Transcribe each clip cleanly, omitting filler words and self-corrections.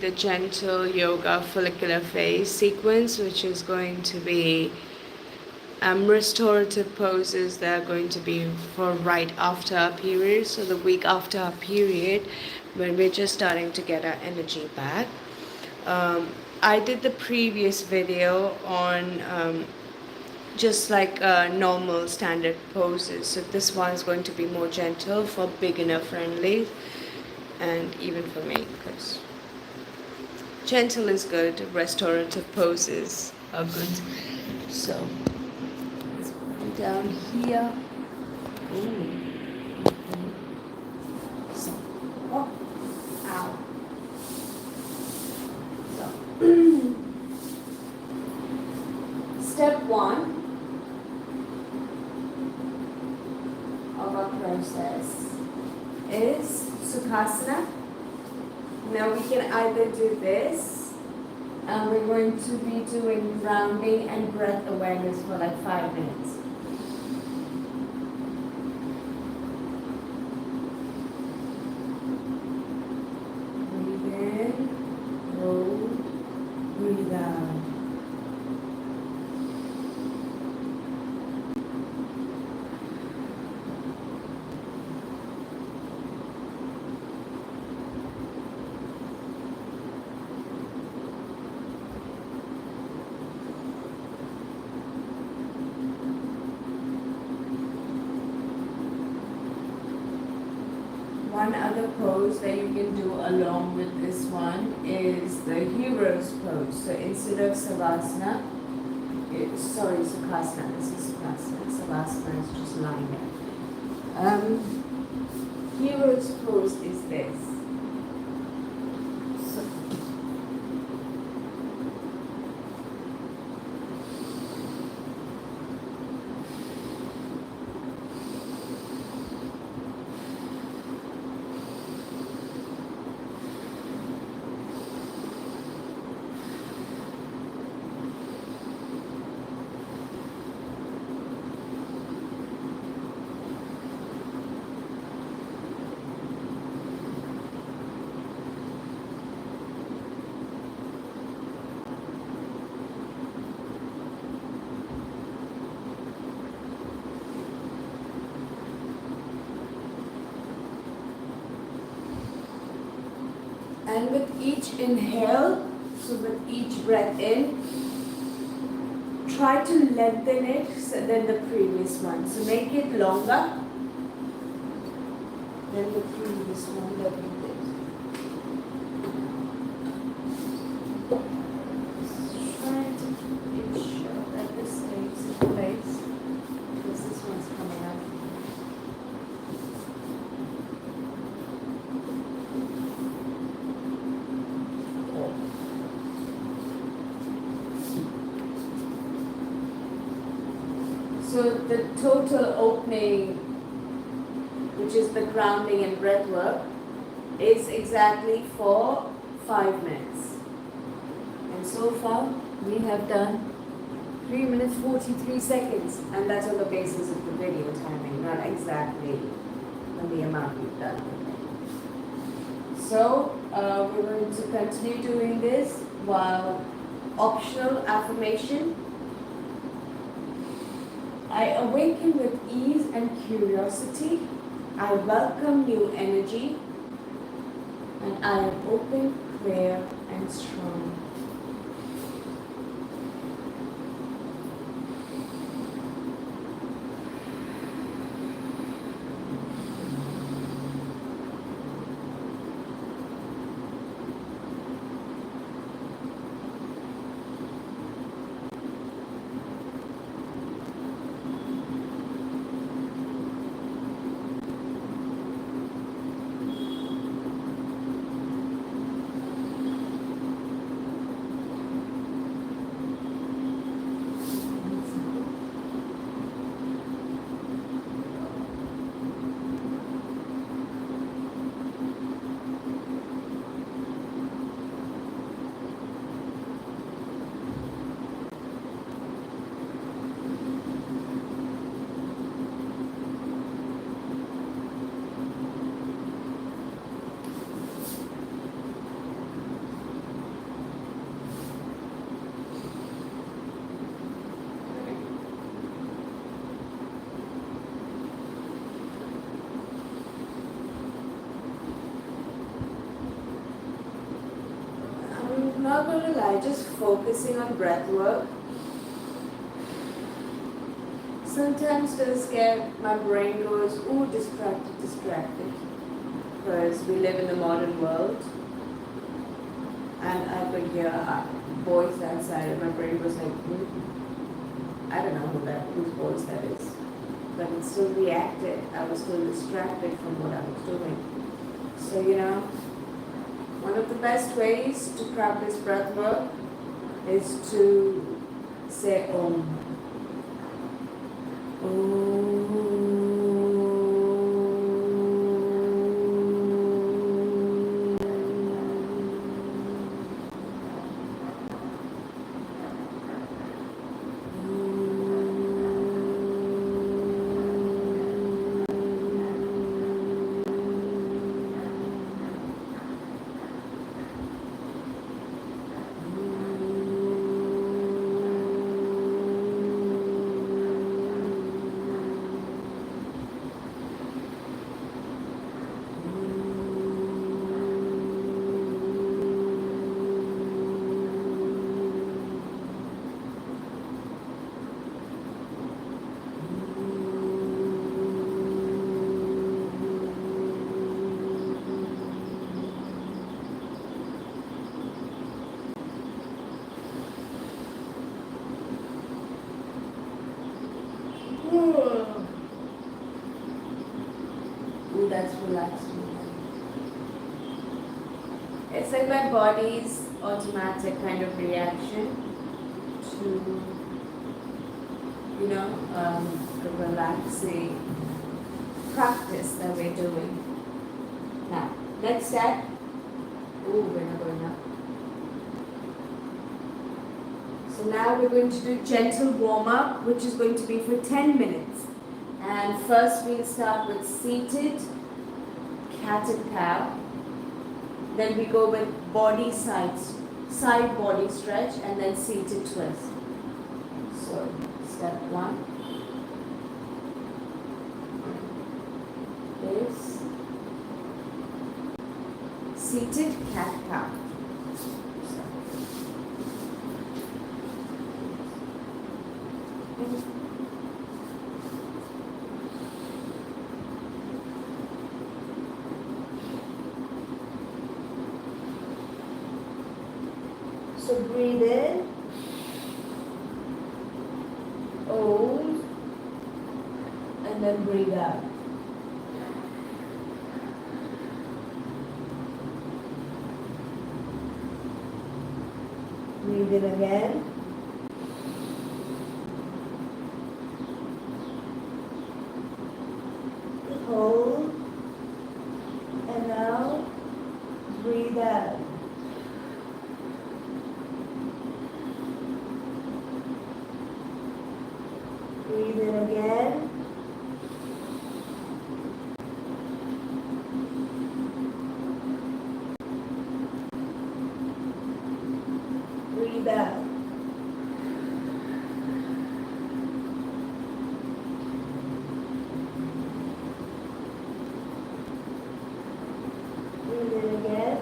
the gentle yoga follicular phase sequence, which is going to be restorative poses that are going to be for right after our period, so the week after our period, when we're just starting to get our energy back. I did the previous video on just like normal standard poses, so this one is going to be more gentle, for beginner friendly, and even for me, because gentle is good, restorative poses are good. So let's put it down here. Ooh. So, oh, ow. So, step one of our process is Sukhasana. Now we can either do this, and we're going to be doing grounding and breath awareness for like 5 minutes. Breathe in, hold, breathe out. One other pose that you can do along with this one is the hero's pose. So instead of Savasana, Sukhasana, this is Sukhasana. Savasana is just lying there. Hero's pose is this. And with each inhale, so with each breath in, try to lengthen it than the previous one. So make it longer than the previous one that we did. Try to ensure that this stays in place, because this one's coming up. So the total opening, which is the grounding and breath work, is exactly for 5 minutes. And so far, we have done 3 minutes 43 seconds. And that's on the basis of the video timing, not exactly on the amount we've done. So we're going to continue doing this while optional affirmation. I awaken with ease and curiosity. I welcome new energy. And I am open, clear, and strong. not going to lie, just focusing on breath work sometimes does get, my brain goes, ooh, distracted, distracted. Because we live in the modern world. And I could hear voice outside and my brain was like, I don't know whose voice that is. But it still reacted. I was still distracted from what I was doing. So, one of the best ways to practice breath work is to say Om. Ooh, that's relaxing. It's like my body's automatic kind of reaction to, the relaxing practice that we're doing. Now, next step. Ooh, we're not going up. So now we're going to do gentle warm-up, which is going to be for 10 minutes. And first we'll start with seated cat and cow. Then we go with side body stretch, and then seated twist. So step 1 is seated cat cow. So breathe in, hold, and then breathe out. Breathe in again. Hold, and now breathe out. Breathe in again. Breathe out. Breathe in again.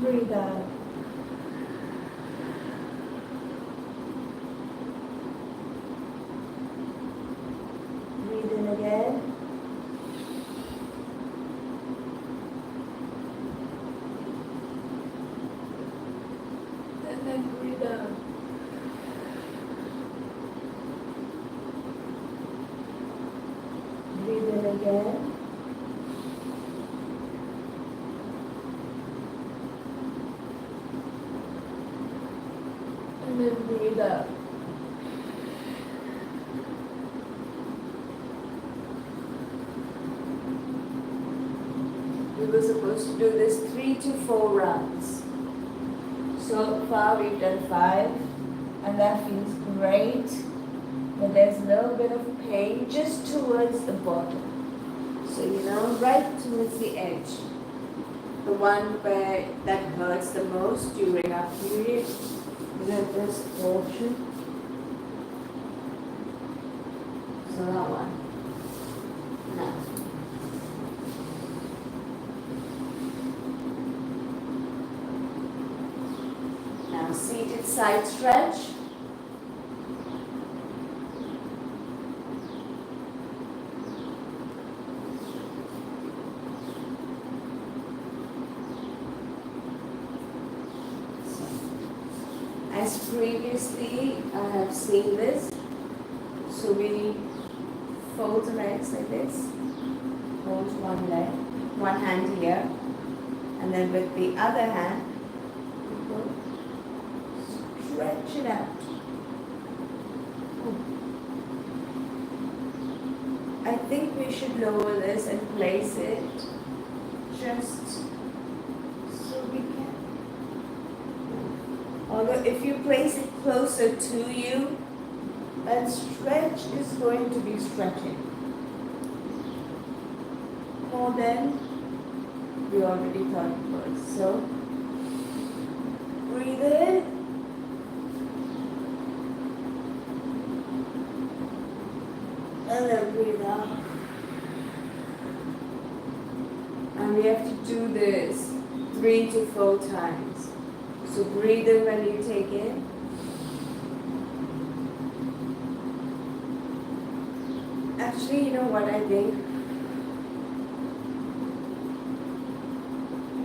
Breathe out. Breathe in again. And then breathe out. Breathe in again. And then breathe out. We were supposed to do this 3 to 4 rounds. So far we've done 5, and that feels great. But there's a little bit of pain just towards the bottom. So right towards the edge. The one where that hurts the most during our period. This portion. So that one. Now, seated side stretch. As previously I have seen this, so we fold the legs like this, hold one leg, one hand here, and then with the other hand, we go stretch it out. I think we should lower this and place it just so we can. Although if you place it closer to you, that stretch is going to be stretching more than we already thought it was. So breathe in. And then breathe out. And we have to do this 3 to 4 times. So breathe in when you take in. Actually, you know what I think?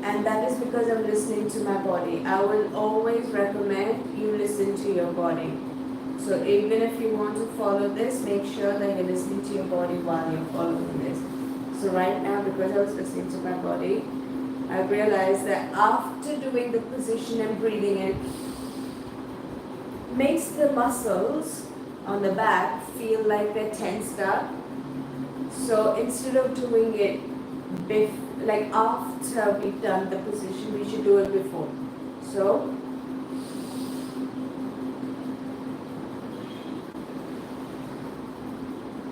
And that is because I'm listening to my body. I will always recommend you listen to your body. So even if you want to follow this, make sure that you're listening to your body while you're following this. So right now, because I was listening to my body, I realized that after doing the position and breathing in, makes the muscles on the back feel like they're tensed up. So instead of doing it like after we've done the position, we should do it before. So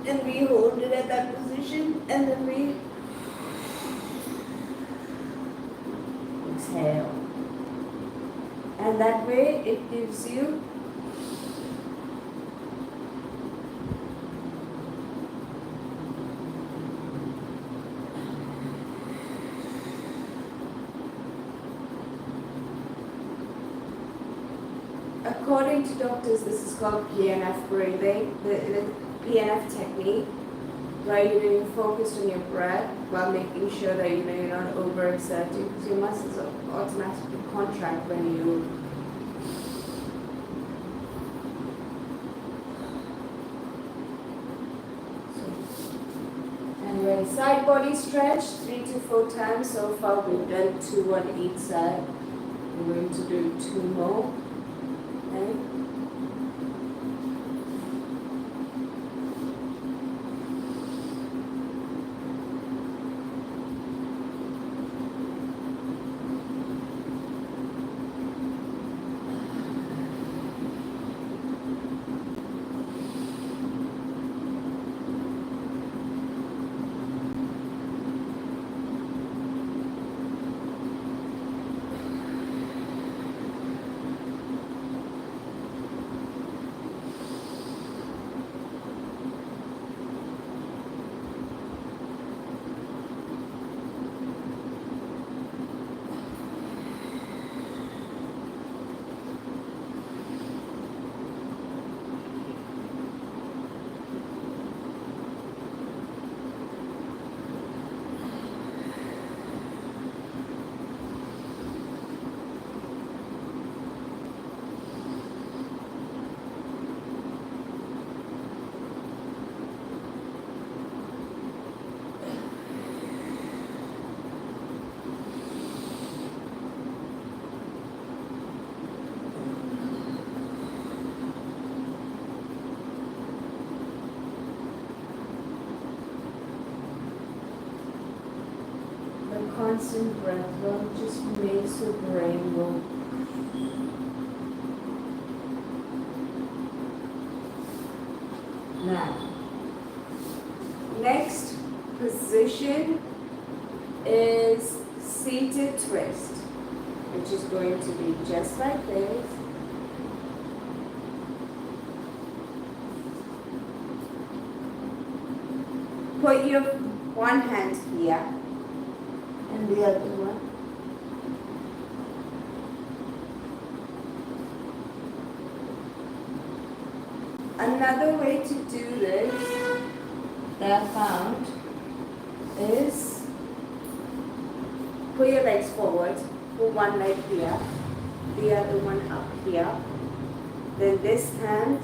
and we hold it at that position, and then we exhale. And that way it gives you according to doctors, this is called PNF breathing, the PNF technique, where you're focused on your breath while making sure that you're not overexerting, because your muscles automatically contract when you anyway, side body stretch 3 to 4 times. So far we've done 2 on each side. We're going to do 2 more. Okay. Constant breathwork just makes your brain go. Now, next position is seated twist, which is going to be just like this. Put your one hand here and the other one. Another way to do this that I found is put your legs forward, put one leg here, the other one up here, then this hand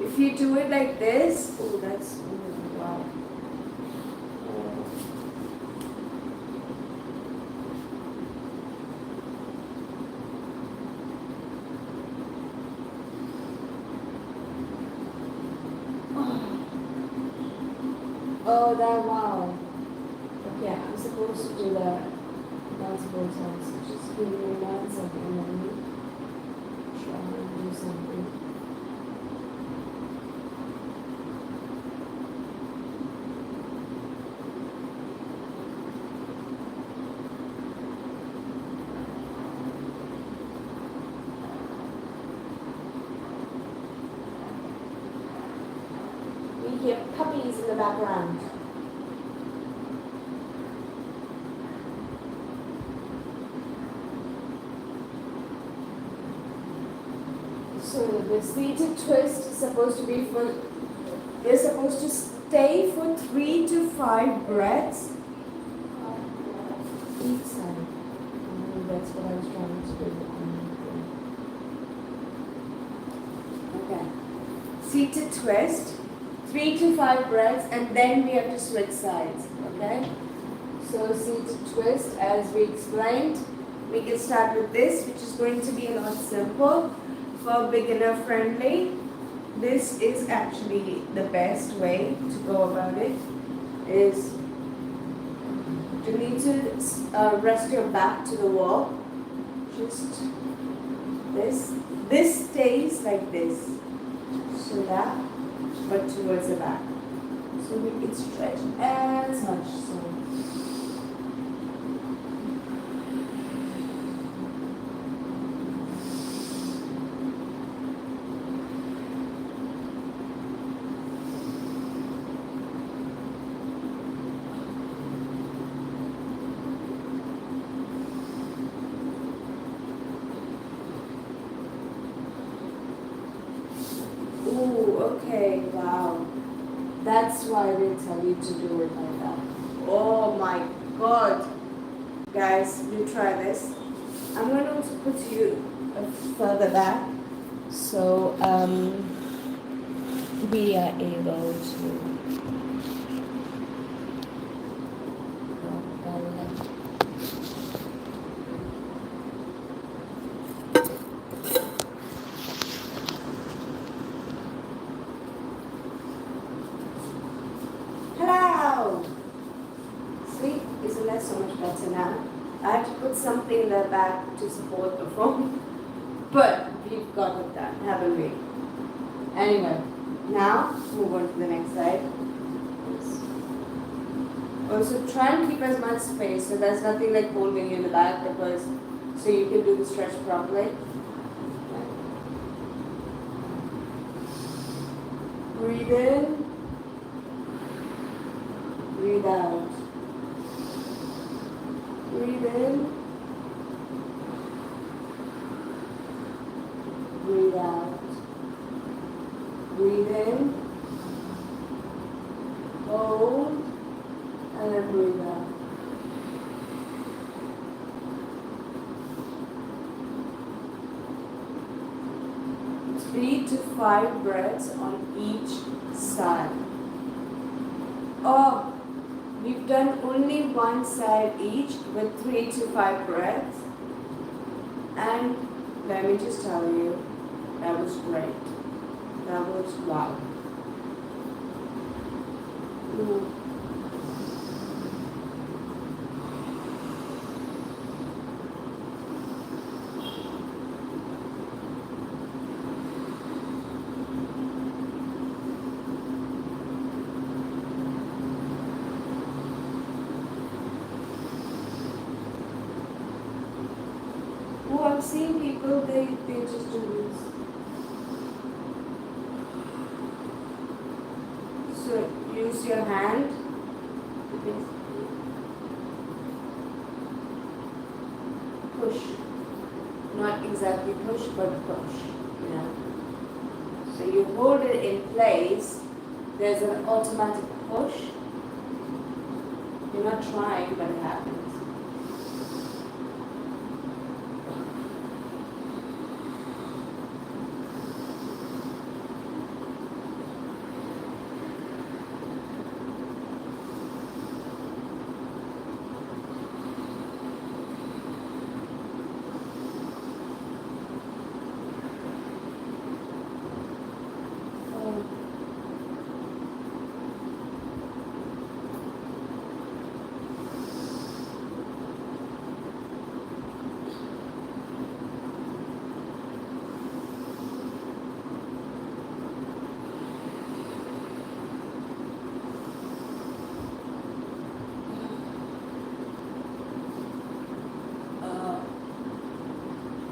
if you do it like this, that's, wow. Oh, that, wow. Okay, I'm supposed to do that multiple times. Just give me 1 second, let me try and do something. We hear puppies in the background. So the seated twist is supposed to be for, you're supposed to stay for 3 to 5 breaths each side. That's what I was trying to do. Okay. Seated twist, 3 to 5 breaths, and then we have to switch sides. Okay? So seated twist, as we explained, we can start with this, which is going to be a lot simple. For beginner friendly, this is actually the best way to go about it. Is you need to rest your back to the wall. Just this. This stays like this. So that, but towards the back. So we can stretch as much. So. Okay, wow. That's why they tell you to do it like that. Oh my God. Guys, you try this. I'm going to also put you further back so we are able to. Isn't that so much better now? I had to put something in the back to support the phone, but we've got it done, haven't we? Anyway, now move on to the next side. Also, try and keep as much space so there's nothing like holding you in the back, because so you can do the stretch properly. Breathe in, breathe out. Breathe in, breathe out. Breathe in, hold, and then breathe out. Three to 5 breaths on each side. Oh, we've done only one side each with 3 to 5 breaths. And let me just tell you, that was great. That was wow. I've seen people, they just do this. So you use your hand to push. Not exactly push, but push, you know. So you hold it in place, there's an automatic push. You're not trying, but it happens.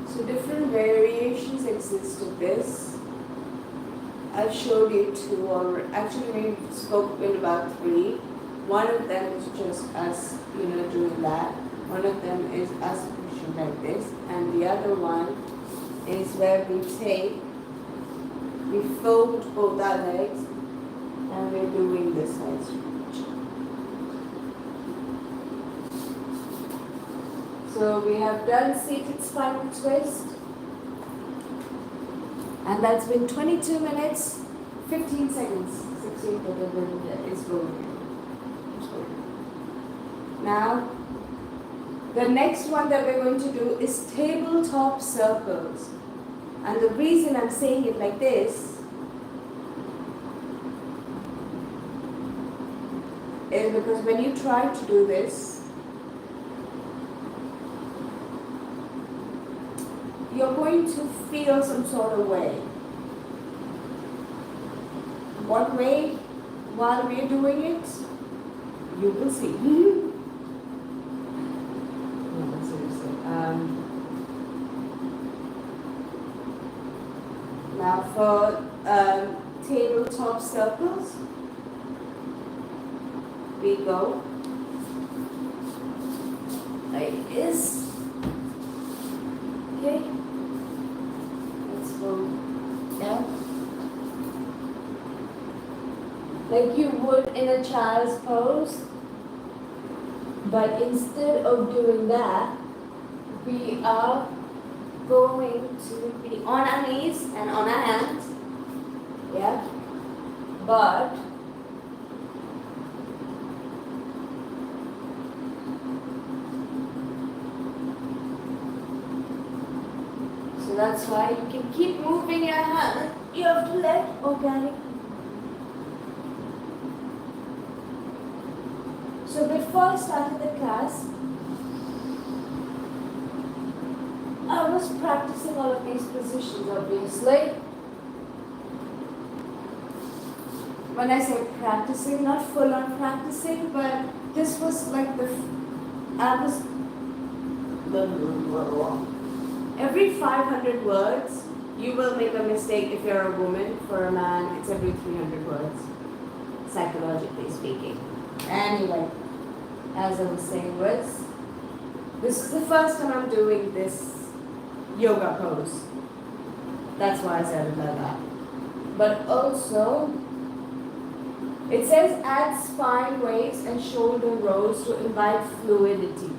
So different variations exist of this. I've showed you two, or actually we spoke with about three. One of them is just us, doing that. One of them is us pushing like this, and the other one is where we fold both our legs, and we're doing this side stretch. So we have done seated spinal twist, and that's been 22 minutes, 15 seconds, 16, it's going. Now, the next one that we're going to do is tabletop circles. And the reason I'm saying it like this is because when you try to do this, you're going to feel some sort of way. What way? While we're doing it, you will see. No, seriously. Now for tabletop circles, we go like this. Okay. Let's go down. Like you would in a child's pose, but instead of doing that, we are going to be on our knees and on our hands. Yeah. But so that's why you can keep moving your hand. You have to let organic. So before I started the class, I was practicing all of these positions, obviously. When I say practicing, not full on practicing, but this was like every 500 words, you will make a mistake if you're a woman. For a man, it's every 300 words, psychologically speaking. Anyway, as I was saying, this is the first time I'm doing this yoga pose. That's why I said it like that. But also, it says add spine waves and shoulder rolls to invite fluidity.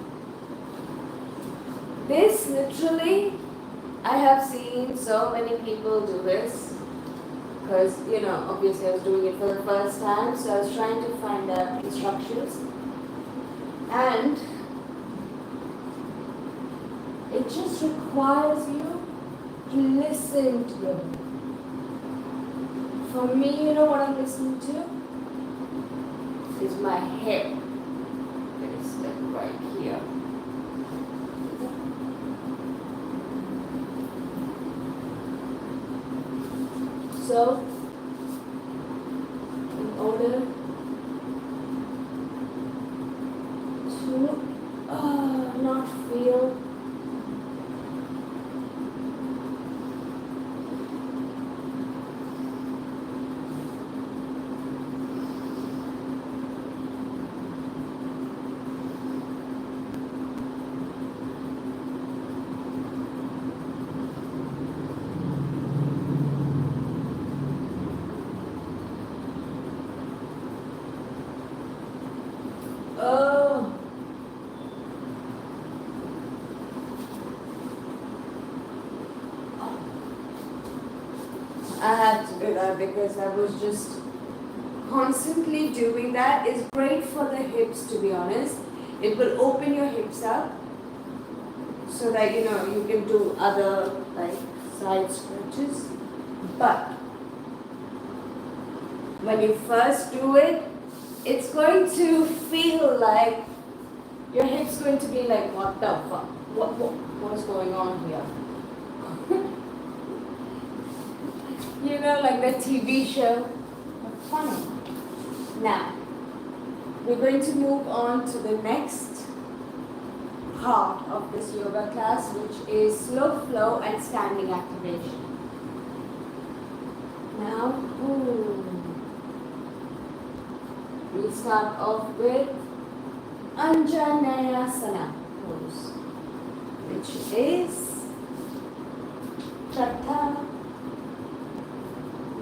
This literally, I have seen so many people do this. Because, obviously I was doing it for the first time, so I was trying to find out instructions. And it just requires you to listen to them. For me, you know what I'm listening to? Is my hip. It's like right here. So, in order to not feel I had to do that because I was just constantly doing that. It's great for the hips, to be honest. It will open your hips up so that you know you can do other like side stretches. But when you first do it, it's going to feel like your hips going to be like, what the fuck? What's going on here? You know, like the TV show. Funny. Now, we're going to move on to the next part of this yoga class, which is slow flow and standing activation. Now, we'll start off with Anjaneyasana pose, which is Tata,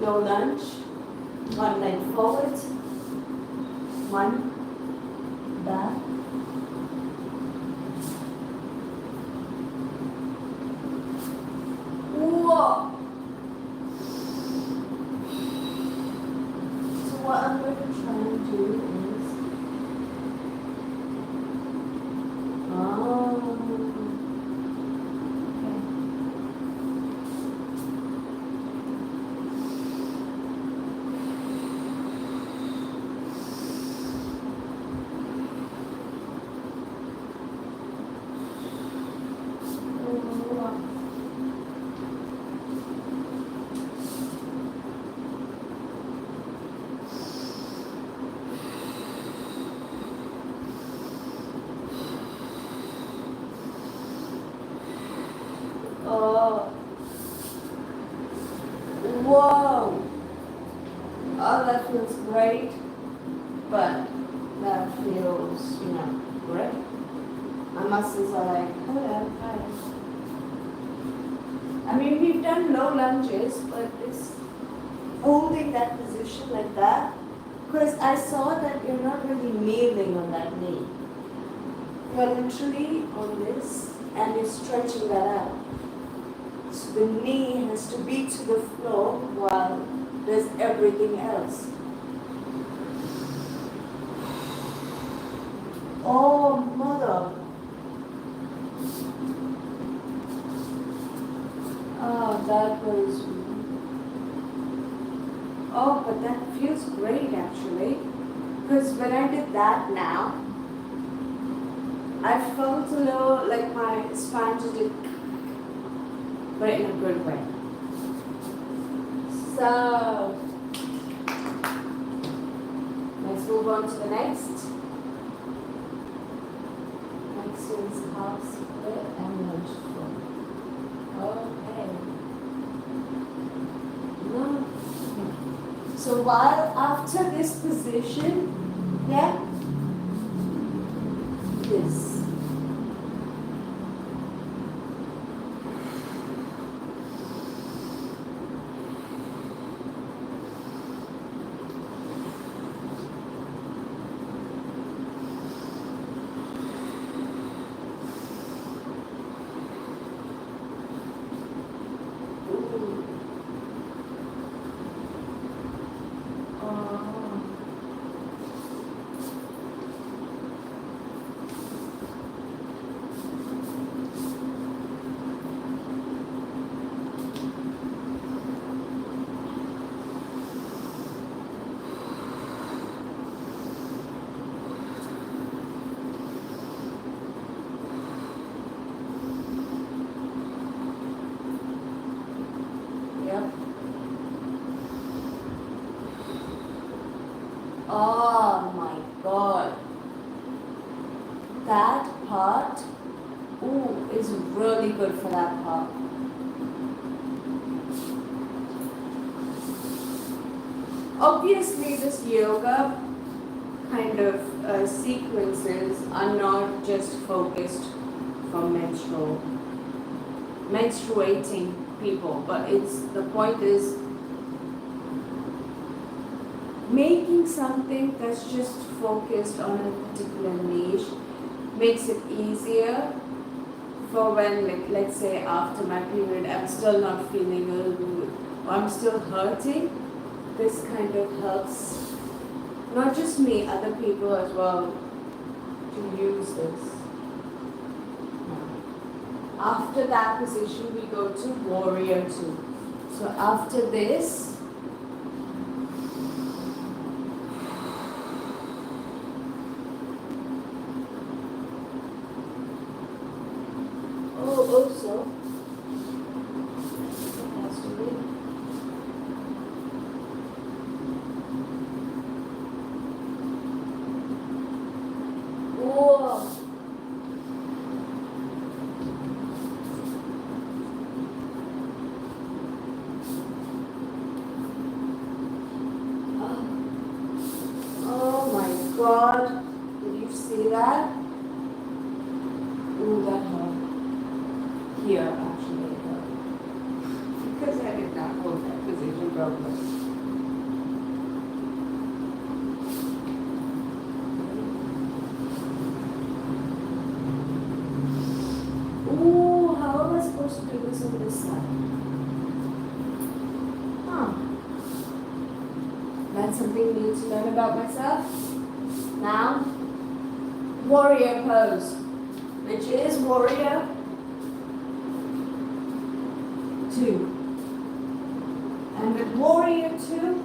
no lunge, one leg forward, one back. Whoa! So what I'm going to try and do is, whoa! Oh, that feels great, but that feels, you know, great. My muscles are like, hello, hi. I mean, we've done low lunges, but it's holding that position like that, because I saw that you're not really kneeling on that knee. You're literally on this, and you're stretching that out. So the knee has to be to the floor while there's everything else. Oh, mother. Oh, that was... Oh, but that feels great actually. Because when I did that now, I felt a little like my spine just did, but in a good way. So, let's move on to the next. Next is half split and lunge flow. Okay. No. So while after this position, yeah, this. Oh my god. That part, ooh, is really good for that part. Obviously, this yoga kind of sequences are not just focused for menstruating people, but the point is making something that's just focused on a particular niche makes it easier for when, like, let's say after my period, I'm still not feeling I'm still hurting, this kind of helps, not just me, other people as well, to use this. After that position, we go to warrior two. So after this, also, it has to be. Whoa. Oh my God, did you see that? Ooh, that hurt. Here, actually, it hurt. Because I did not hold that position properly. Ooh, how am I supposed to do this on this side? Huh. That's something new to learn about myself. Now, warrior pose, which is warrior two. And with warrior two,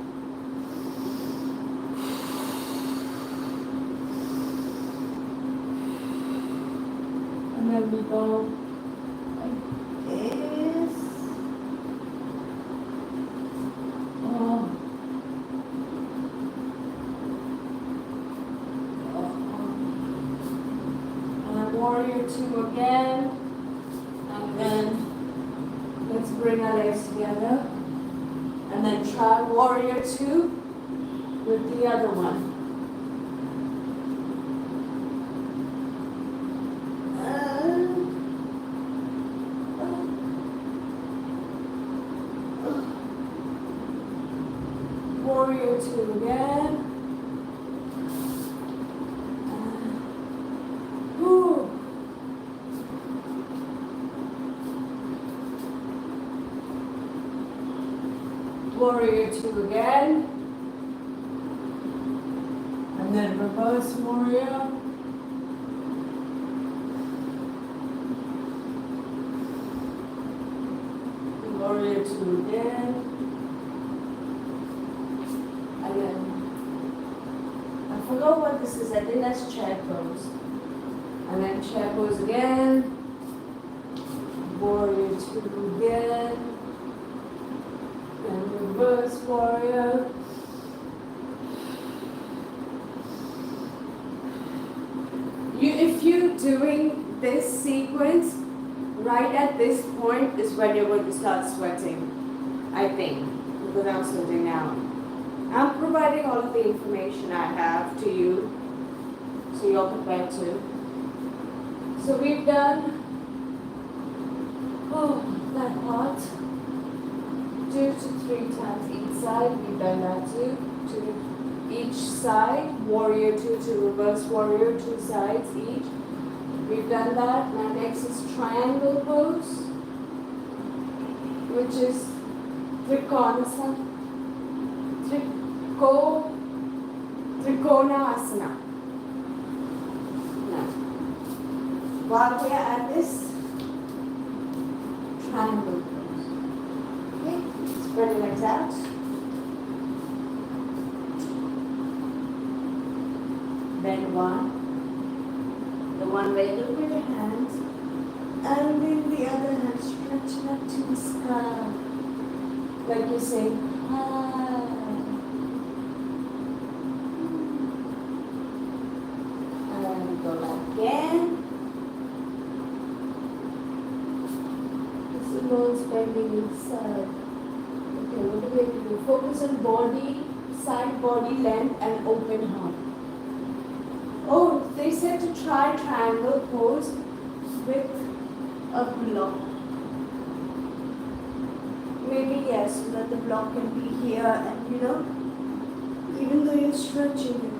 and then we go like this. Oh. And warrior two again, and then let's bring our legs together, and then try warrior two with the other one. Warrior two again. Warrior two again, and then reverse warrior, warrior two again, I forgot what this is, I think that's chair pose, and then chair pose again, warrior two again, and reverse warrior. If you're doing this sequence, right at this point is when you're going to start sweating, I think, because I'm sweating now. I'm providing all of the information I have to you, so you're prepared to. So we've done, that part. 2 to 3 times each side, we've done that too. To each side, warrior two to reverse warrior, 2 sides each. We've done that. Now next is triangle pose, which is Trikonasana. Now, while we are at this triangle pose, okay, spread your legs out. Bend one, the one where you look with your hands, and then the other hand stretching up to the sky, like you say, hi. And go back again. This is bones bending inside. Okay, what do we have to do? Focus on body, side body length, and open heart. Oh, they said to try triangle pose with a block. Maybe yes, so that the block can be here and even though you're stretching,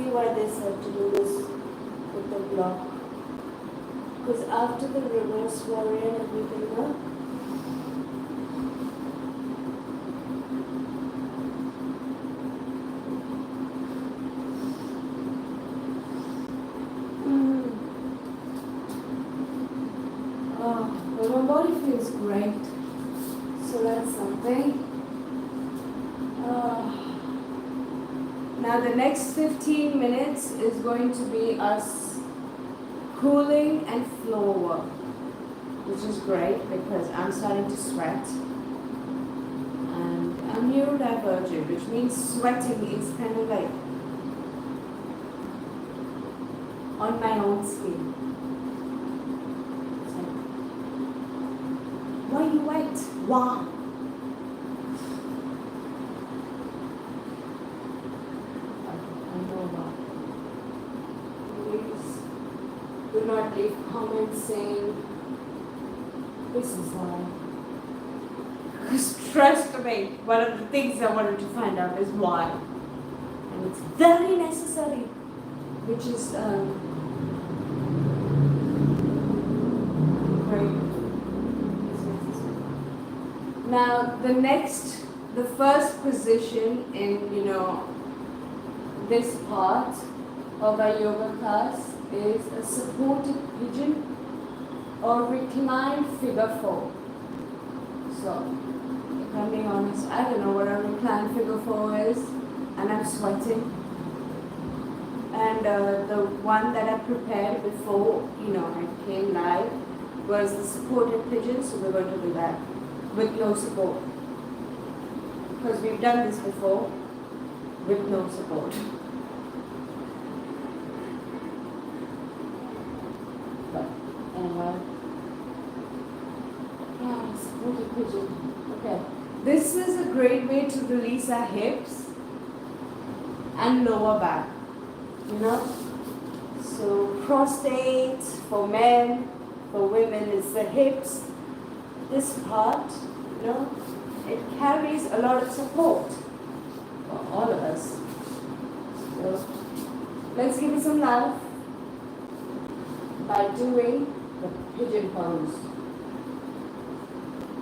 see why they said to do this with the block. Because after the reverse warrior and everything, no? But my body feels great. So that's something. Now the next 15 minutes is going to be us cooling and floor work, which is great because I'm starting to sweat. And I'm neurodivergent, which means sweating is kind of like on my own skin. So, why are you wet? Wow. Do not leave comments saying this is why. Because trust me, one of the things I wanted to find out is why. And it's very necessary, which is great. Now the first position in, this part of our yoga class is a supported pigeon or reclined figure four. So, if I'm being honest, I don't know what a reclined figure four is, and I'm sweating. And the one that I prepared before, I came live, was the supported pigeon, so we're going to do that with no support. Because we've done this before with no support. Supported pigeon. Okay. This is a great way to release our hips and lower back. So prostate for men, for women is the hips. This part, it carries a lot of support for all of us. So let's give it some love by doing the pigeon pose.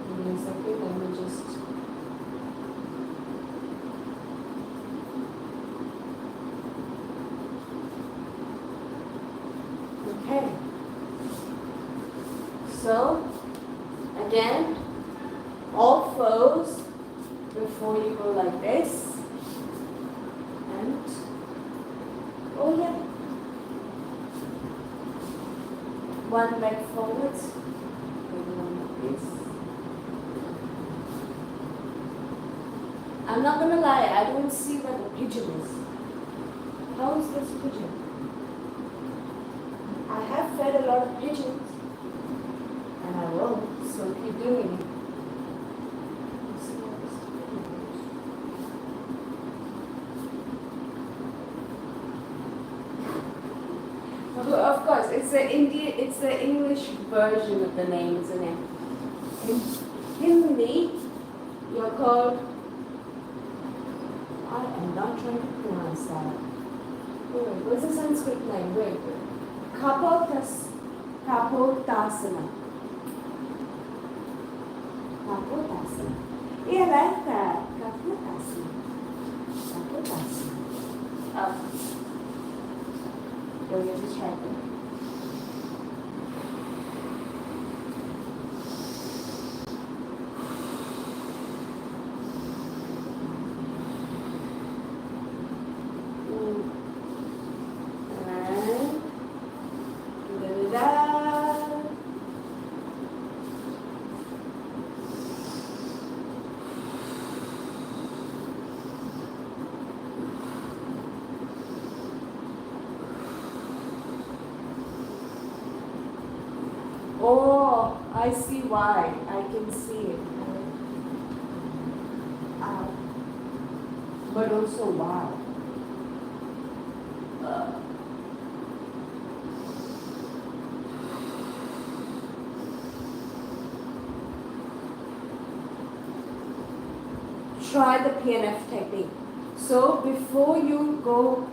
Give me a second, let me just. Okay. So, again, all fours before you go like this. And, oh yeah. One leg forwards. Like this. I'm not gonna lie, I don't see where the pigeon is. How is this pigeon? I have fed a lot of pigeons, and I will, so keep doing it. Of course, it's the English version of the name, isn't it? In Hindi, you're called. I am not trying to pronounce that. Wait, what's the Sanskrit name? Wait. Kapotasana. Kapotasana. Yeah, I like that. Kapotasana. Oh. Go get distracted. Oh, I see why. I can see it. But also wow. Try the PNF technique. So before you go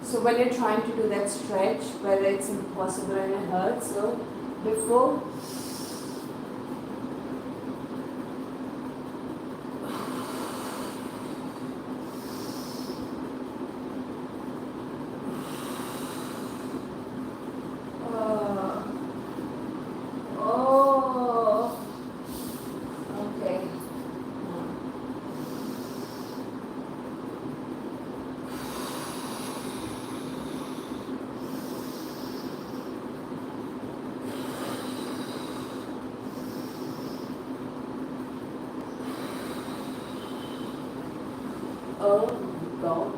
So when you're trying to do that stretch, whether it's impossible and it hurts, so before, oh God.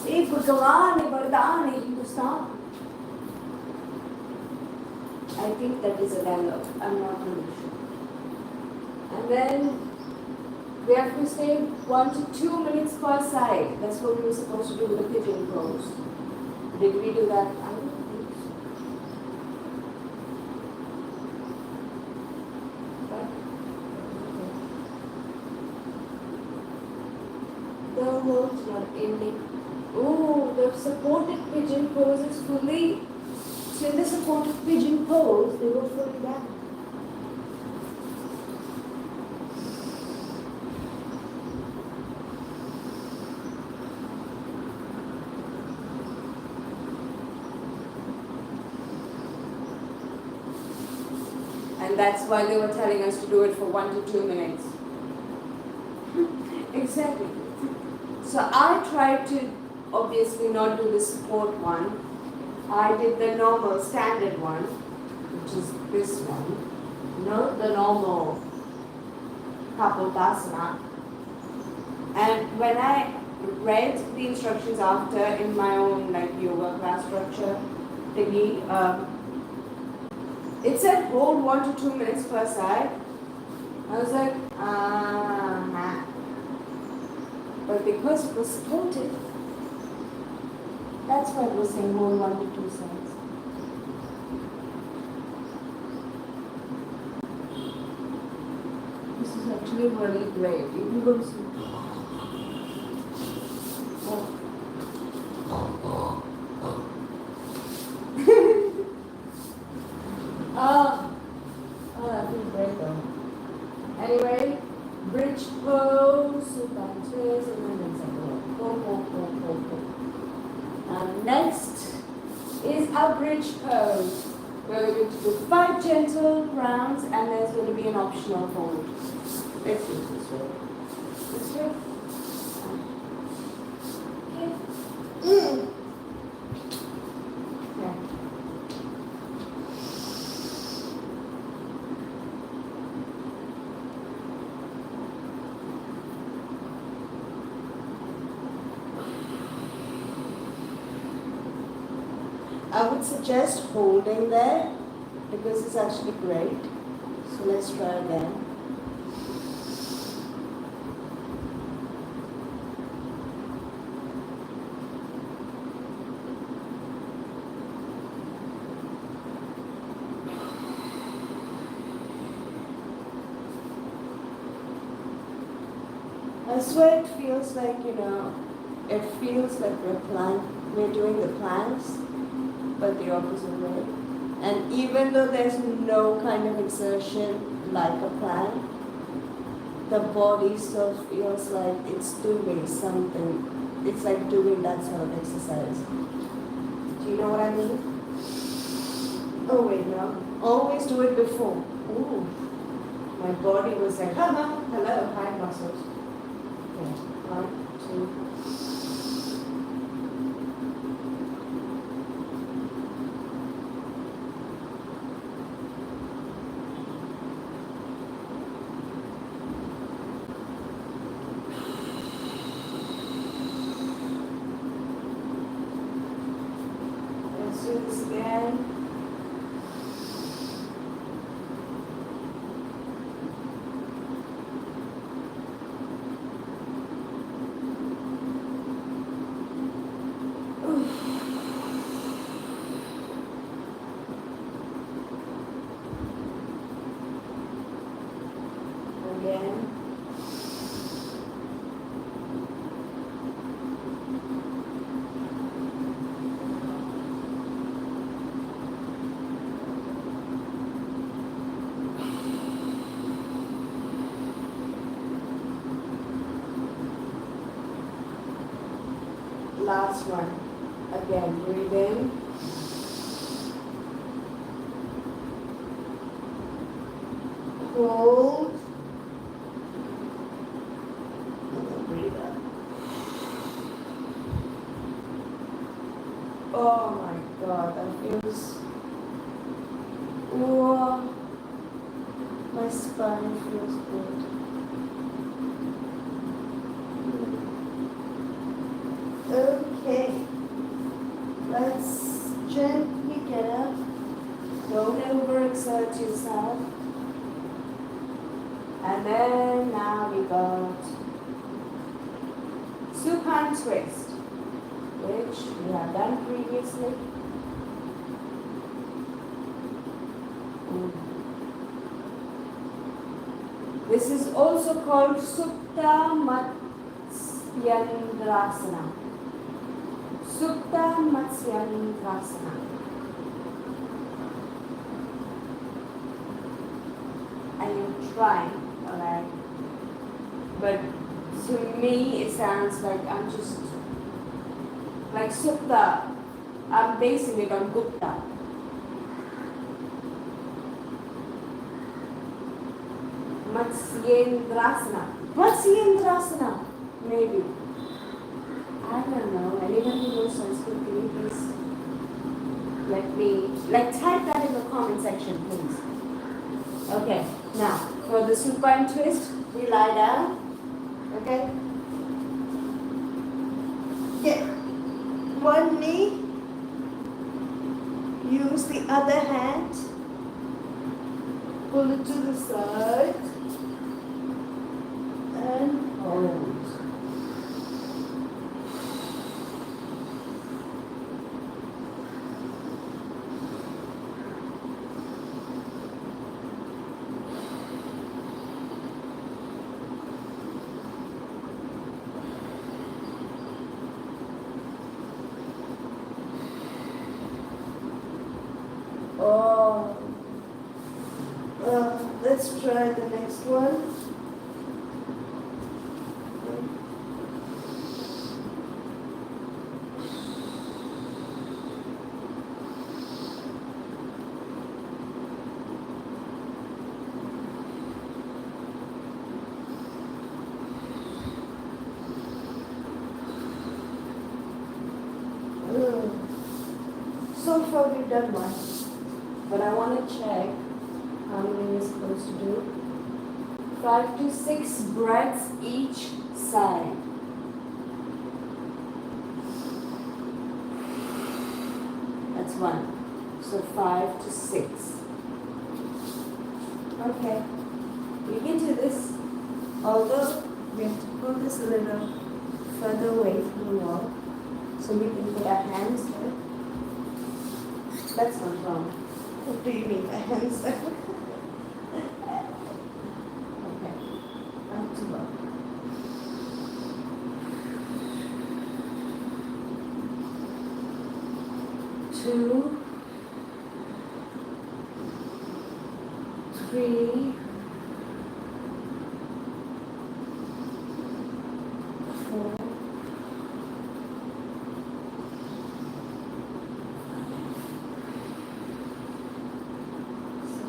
Hey, Bhagavan, Vardhan, Hindustan. I think that is a dialogue. I'm not really sure. And then we have to stay 1 to 2 minutes per side. That's what we were supposed to do with the pigeon pose. Did we do that? I don't think so. But, okay. The hole's not ending. Oh, the supported pigeon pose is fully. So in the supported pigeon pose, they go fully back. And that's why they were telling us to do it for 1 to 2 minutes. Exactly. So I tried to obviously not do the support one. I did the normal standard one, which is this one. No, the normal Kapotasana. And when I read the instructions after in my own like yoga class structure thingy, it said hold 1 to 2 minutes per side. I was like, nah. But because it was supported, that's why it was saying hold 1 to 2 sides. This is actually really great. You can go see. That feels great though. Anyway, bridge pose, supine twist, and then it's like go. Next is a bridge pose. We're going to do 5 gentle rounds and there's going to be an optional hold. Let's do this way. This way. Okay. Yeah. I would suggest holding there because it's actually great. So let's try again. I swear it feels like, it feels like we're doing the planks, but the opposite way. And even though there's no kind of exertion like a plank, the body still feels like it's doing something. It's like doing that sort of exercise. Do you know what I mean? Oh wait, no. Always do it before. Ooh. My body was like, hello, high muscles. Okay. 1, 2. This again. last one. Again, breathe in. Hold. And then breathe out. Oh my God, that feels... Whoa. My spine feels good. Okay. Let's gently get up. Don't overexert yourself. And then now we got supine twist, which we have done previously. This is also called Supta Matsyendrasana. Supta Matsyendrasana. And you're trying, alright? But to me, it sounds like I'm just like Supta. I'm basing it on Gupta. Matsyendrasana, maybe. I don't know. Anyone who knows Sanskrit, can you please let me, type that in the comment section, please. Okay, now, for the supine twist, we lie down, okay? Get one knee, use the other hand, pull it to the side, and hold. Oh, let's try the next one. So far we've done one. But I want to check how many you're supposed to do. 5 to 6 breaths each side. That's one. So 5 to 6. Okay. We can do this. Although we have to pull this a little further away from the wall so we can put our hands there. That's not wrong. What do you mean by hands? Okay, back to work. Two, 3, 4,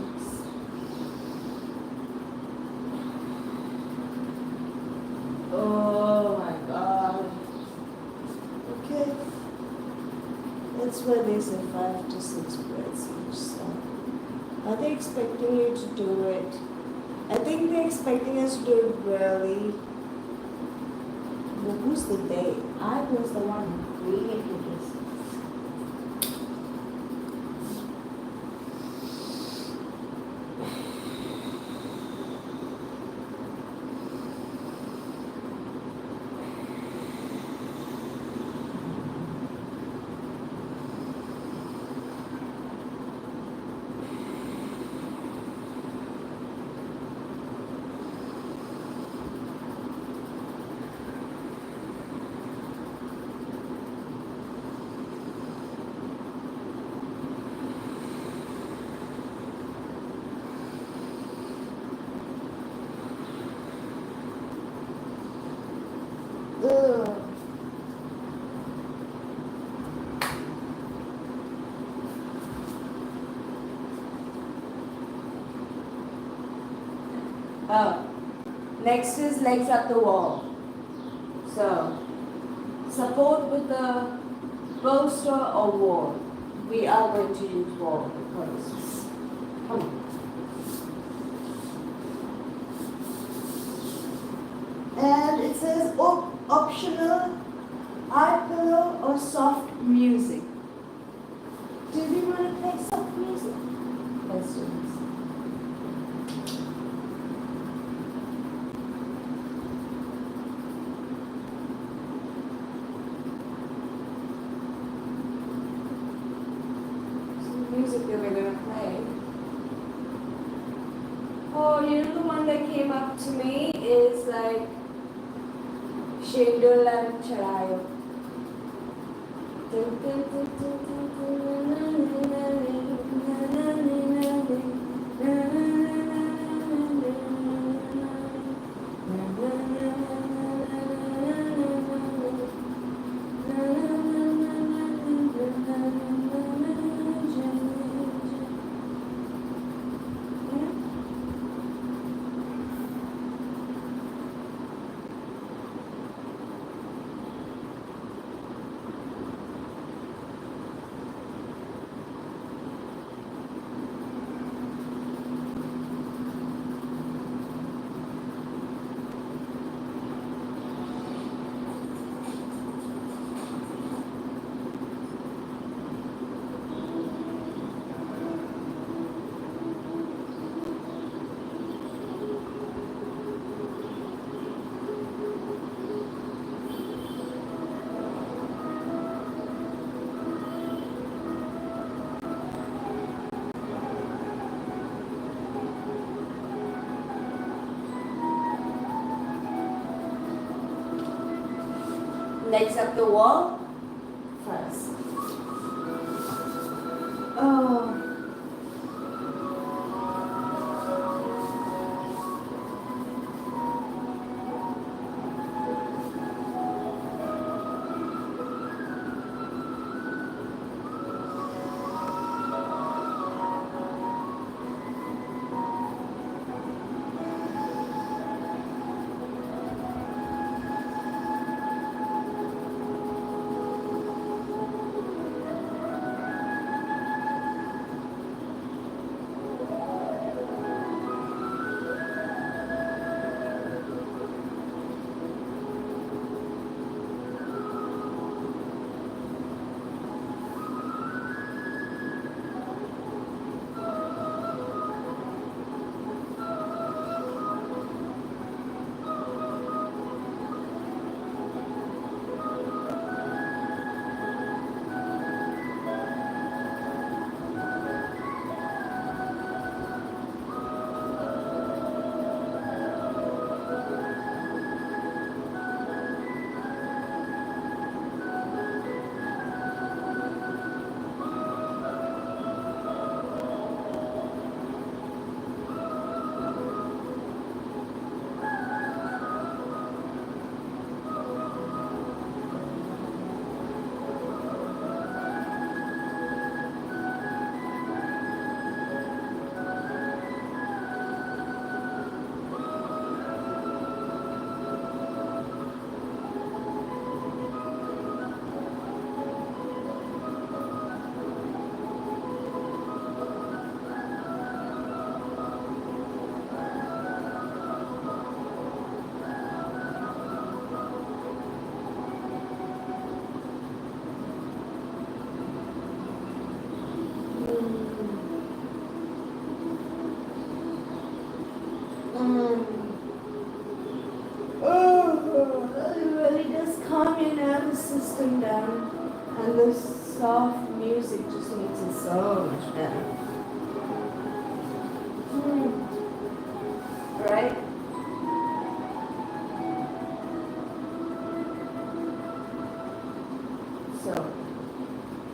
6. Oh my God. Okay. That's why they say 5 to 6 breaths each side. Are they expecting you to do it? I think they're expecting us to do it really. But who's the they? I was the one who created this. Next is legs up the wall. So, support with the bolster or wall. We are going to use wall because, come on. And it says optional eye pillow or soft music. Do we want to play soft music? Let's do this. Music that we're going to play. Oh, you know the one that came up to me is like Shindul and Charayo. Legs up the wall first. Oh. It really does calm your nervous system down, and the soft music just makes it so much better. Right? So,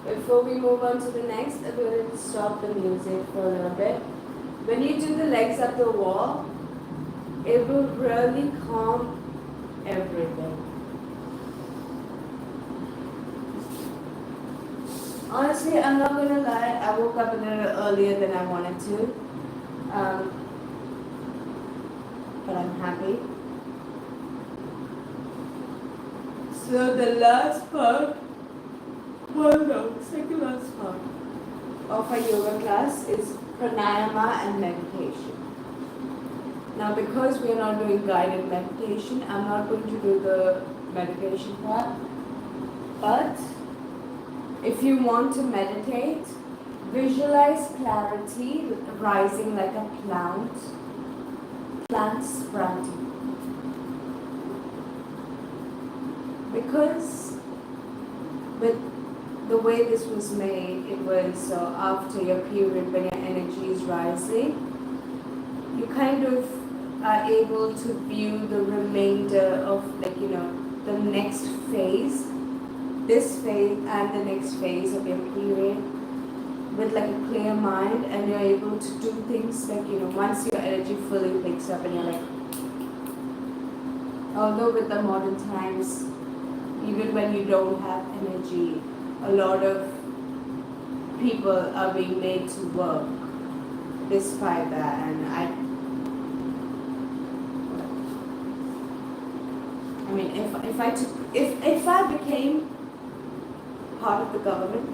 before we move on to the next, I'm going to stop the music for a little bit. When you do the legs up the wall, it will really calm everything. Honestly, I'm not going to lie, I woke up a little earlier than I wanted to. but I'm happy. So the last part, well no, second last part of our yoga class is pranayama and meditation. Now because we are not doing guided meditation, I'm not going to do the meditation part, but if you want to meditate, visualize clarity rising like a plant sprouting. Because with the way this was made, it was after your period when your energy is rising, you kind of are able to view the remainder of the next phase, this phase and the next phase of your period with like a clear mind, and you're able to do things like, once your energy fully picks up and you're like, although with the modern times, even when you don't have energy, a lot of people are being made to work despite that. And I mean, if I became part of the government,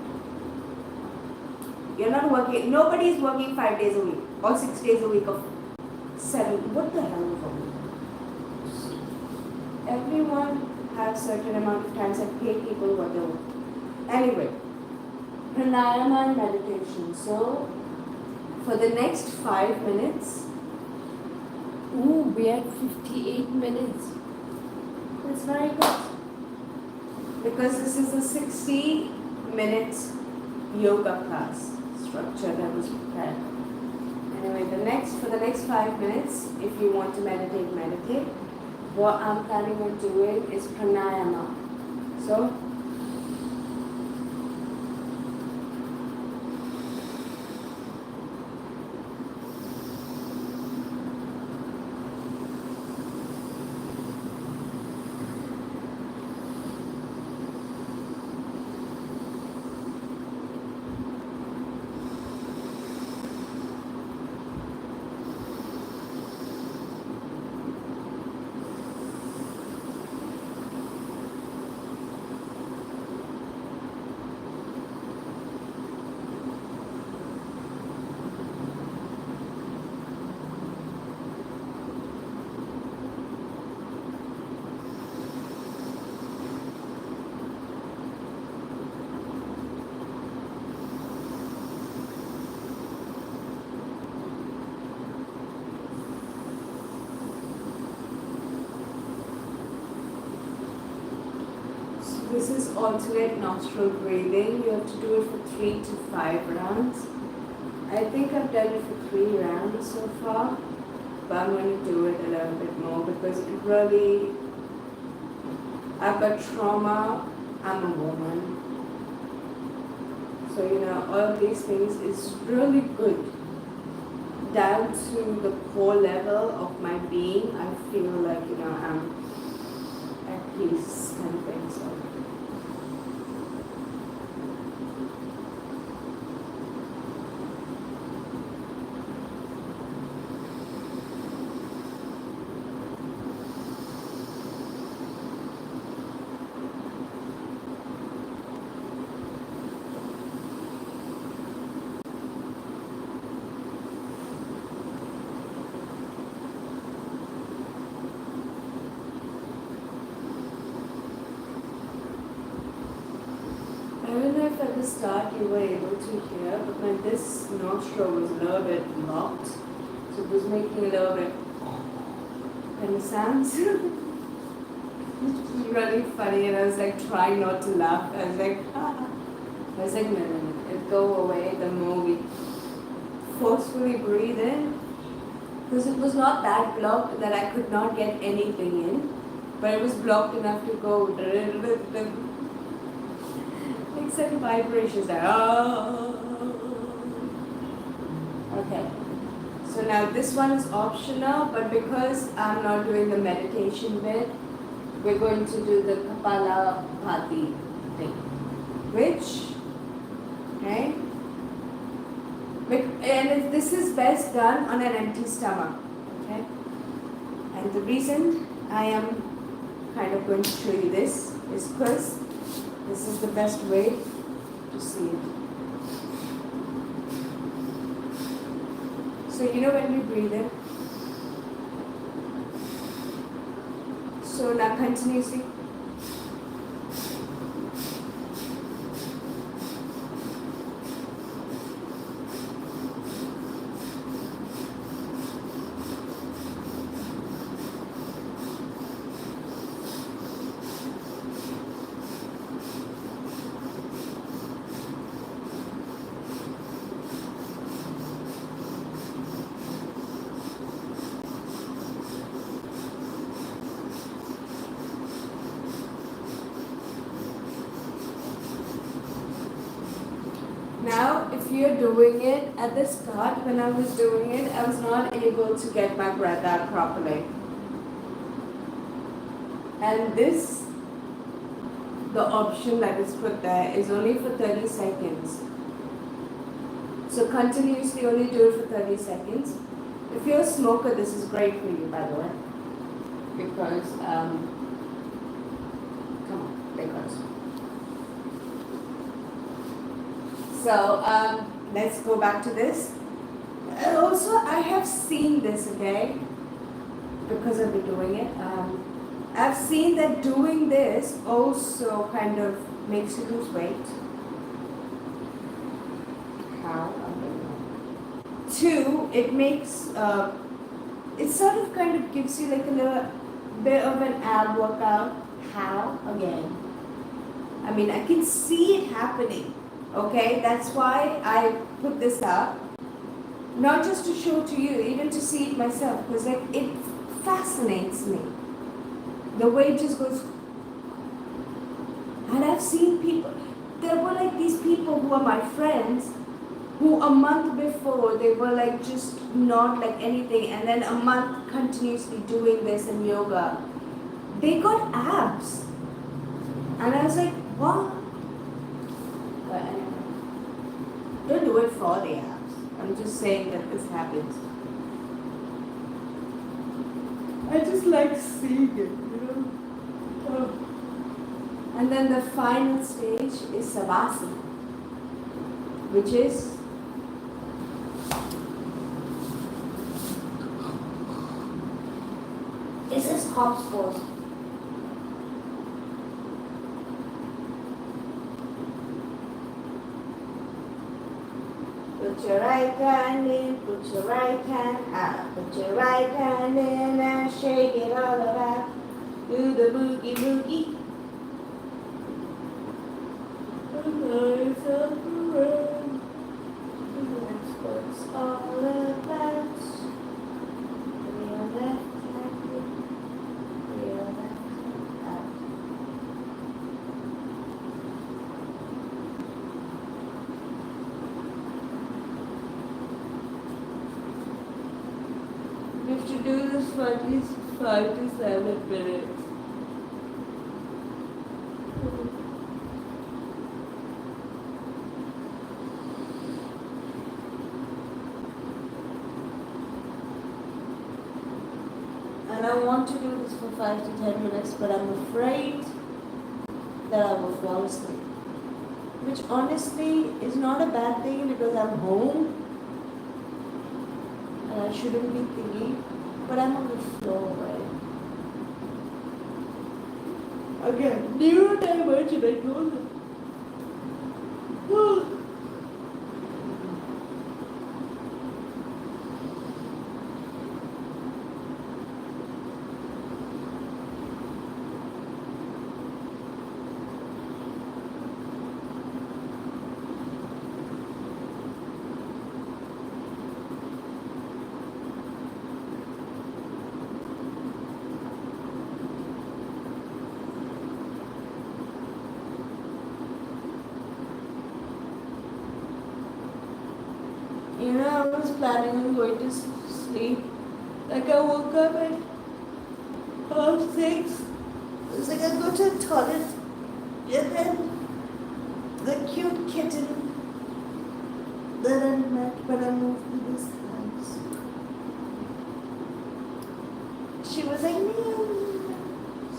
you're not working, nobody's working 5 days a week or 6 days a week of 7. What the hell is wrong? Everyone have certain amount of times and pay people what they want. Anyway, pranayama and meditation. So for the next 5 minutes, we had 58 minutes. That's very good. Because this is a 60-minute yoga class structure that was prepared. Anyway, for the next 5 minutes, if you want to meditate, meditate. What I'm planning on doing is pranayama. So, this is alternate nostril breathing. You have to do it for 3 to 5 rounds. I think I've done it for 3 rounds so far, but I'm going to do it a little bit more because it really, I've got trauma, I'm a woman. So, all of these things is really good. Down to the core level of my being, I feel like, I'm at peace kind of thing. So. I don't know if at the start you were able to hear, but when this nostril was a little bit locked, so it was making a little bit kind of sounds. It was really funny, and I was like trying not to laugh. I was like, no, it'll go away the more we forcefully breathe in. Because it was not that blocked that I could not get anything in, but it was blocked enough to go. Like certain vibrations like, okay. So now this one is optional, but because I'm not doing the meditation bit, we're going to do the Kapalabhati thing. Which, okay? And this is best done on an empty stomach, okay? the reason I am kind of going to show you this is because this is the best way to see it. So you know when we breathe in, so now continuously. Now, if you're doing it at the start, when I was doing it, I was not able to get my breath out properly. And this, the option that is put there is only for 30 seconds. So continuously only do it for 30 seconds. If you're a smoker, this is great for you, by the way. Because, come on, because. So let's go back to this. And also, I have seen this, okay, because I've been doing it. I've seen that doing this also kind of makes you lose weight. How? I don't know. Two, it makes, it sort of kind of gives you like a little bit of an ab workout. How? Again. I mean, I can see it happening. Okay, that's why I put this up, not just to show to you, even to see it myself, because like it fascinates me. The way it just goes, and I've seen people. There were like these people who are my friends, who a month before they were like just not like anything, and then a month continuously doing this and yoga, they got abs, and I was like, what? But anyway. Don't do it for the abs. I'm just saying that this happens. I just like seeing it, you know. Oh. And then the final stage is Savasana, which is corpse pose. Put your right hand in, put your right hand out. Put your right hand in and shake it all about. Do the boogie boogie. That's what's all about. Real left hand in, real left hand out. You have to do this for at least 5 to 7 minutes. And I want to do this for 5 to 10 minutes, but I'm afraid that I will fall asleep. Which honestly is not a bad thing because I'm home and I shouldn't be thinking, but I'm on the floor, right? Again, neurodivergent, I told them. You know, I was planning on going to sleep. Like I woke up at 6:30. I was like, I'll go to the toilet. And then the cute kitten that I met when I moved to this house she was like, meow.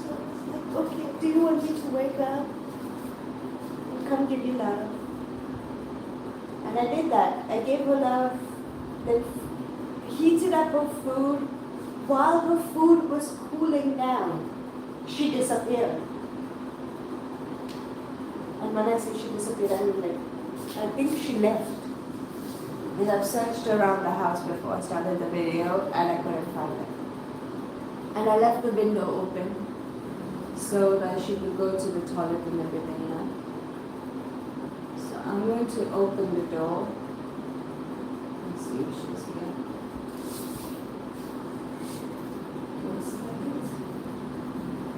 So I was like, okay, do you want me to wake up and come give you love? And I did that. I gave her love, then heated up her food. While her food was cooling down, she disappeared. And when I say she disappeared, I mean like, I think she left. Because I've searched around the house before I started the video and I couldn't find her. And I left the window open so that she could go to the toilet and everything, you know. So I'm going to open the door and see if she's here.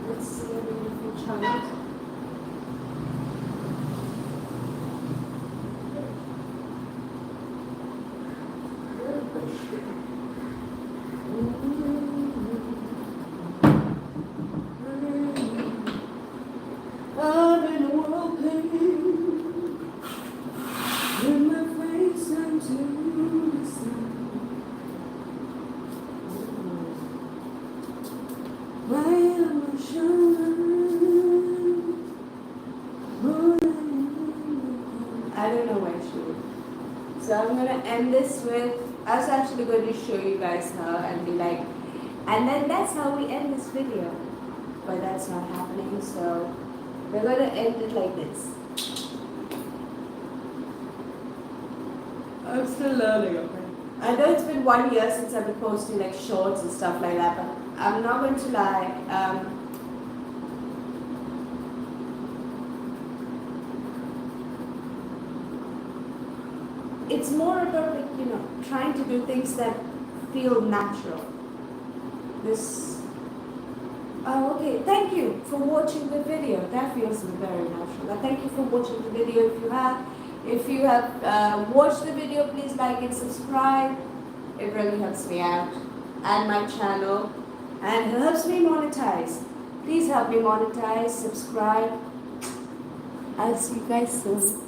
Let's see a beautiful child. I've been awoken with my face unto the sun. My emotion. I don't know where she is. So I'm gonna end this with, I was actually going to show you guys her and be like, and then that's how we end this video. But that's not happening, so we're going to end it like this. I'm still learning, okay? I know it's been 1 year since I've been posting like shorts and stuff like that, but I'm not going to lie. It's more about like, you know, trying to do things that feel natural. Oh, okay. Thank you for watching the video. That feels very natural. But thank you for watching the video. If you have watched the video, please like and subscribe. It really helps me out and my channel, and it helps me monetize. Please help me monetize. Subscribe. I'll see you guys soon.